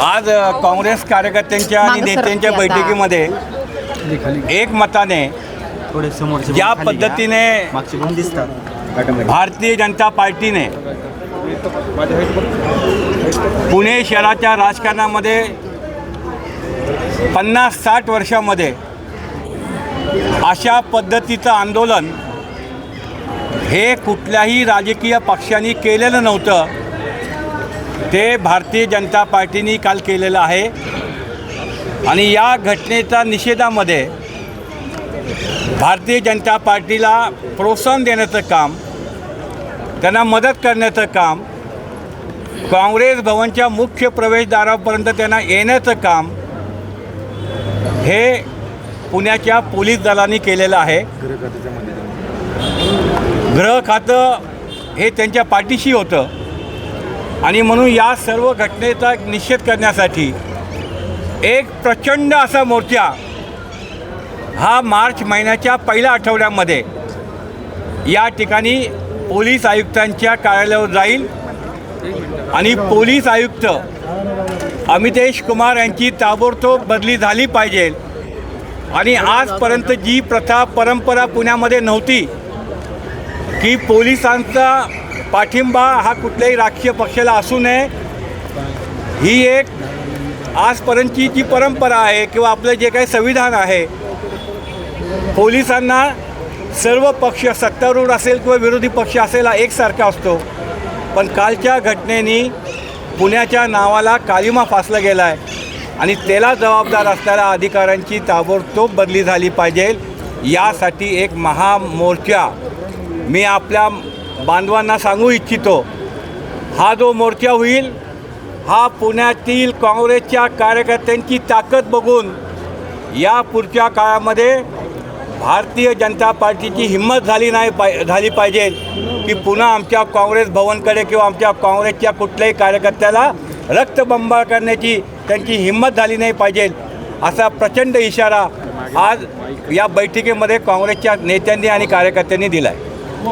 आज काँग्रेस कार्यकर्त्यांच्या आणि नेत्यांच्या बैठकीमध्ये एकमताने ज्या पद्धतीने भारतीय जनता पार्टीने पुणे शहराच्या राजकारणामध्ये 50-60 वर्षामध्ये अशा पद्धतीचं आंदोलन हे कुठल्याही राजकीय पक्षांनी केलेलं नव्हतं. ते भारतीय जनता पार्टीने काल केलेलं आहे आणि या घटनेच्या निषेधामध्ये भारतीय जनता पार्टीला प्रोत्साहन देण्याचं काम, त्यांना मदत करण्याचं काम, काँग्रेस भवनच्या मुख्य प्रवेशद्वारापर्यंत त्यांना येण्याचं काम हे पुण्याच्या पोलीस दलांनी केलेलं आहे. गृह खातं हे त्यांच्या पाठीशी होतं आणि म्हणून या सर्व घटनेचा निषेध करण्यासाठी एक प्रचंड असा मोर्चा हा मार्च महिन्याच्या पहिल्या आठवड्यामध्ये या ठिकाणी पोलीस आयुक्तांच्या कार्यालयावर जाईल आणि पोलीस आयुक्त अमितेश कुमार यांची ताबडतोब बदली झाली पाहिजे. आणि आजपर्यंत जी प्रथा परंपरा पुण्यामध्ये नव्हती की पोलिसांचा पाठिंबा हा कुठल्याही राजकीय पक्षाला असू नये, ही एक आजपर्यंतची जी परंपरा आहे किंवा आपलं जे काही संविधान आहे, पोलिसांना सर्व पक्ष सत्तारूढ असेल किंवा विरोधी पक्ष असेल हा एकसारखा असतो. पण कालच्या घटनेने पुण्याच्या नावाला कालिमा फासला गेला आहे आणि त्याला जबाबदार असणाऱ्या अधिकाऱ्यांची ताबडतोब बदली झाली पाहिजे. यासाठी एक महामोर्चा मी आपल्या बांधवांना सांगू इच्छितो. हा जो मोर्चा होईल हा पुण्यातील काँग्रेसच्या कार्यकर्त्यांची ताकद बघून या पुढच्या काळामध्ये भारतीय जनता पार्टीची हिंमत झाली पाहिजे की पुन्हा आमच्या काँग्रेस भवनकडे किंवा आमच्या काँग्रेसच्या कुठल्याही कार्यकर्त्याला रक्तबंबाळ करण्याची त्यांची हिंमत झाली नाही पाहिजे. असा प्रचंड इशारा आज या बैठकीमध्ये काँग्रेसच्या नेत्यांनी आणि कार्यकर्त्यांनी दिला आहे.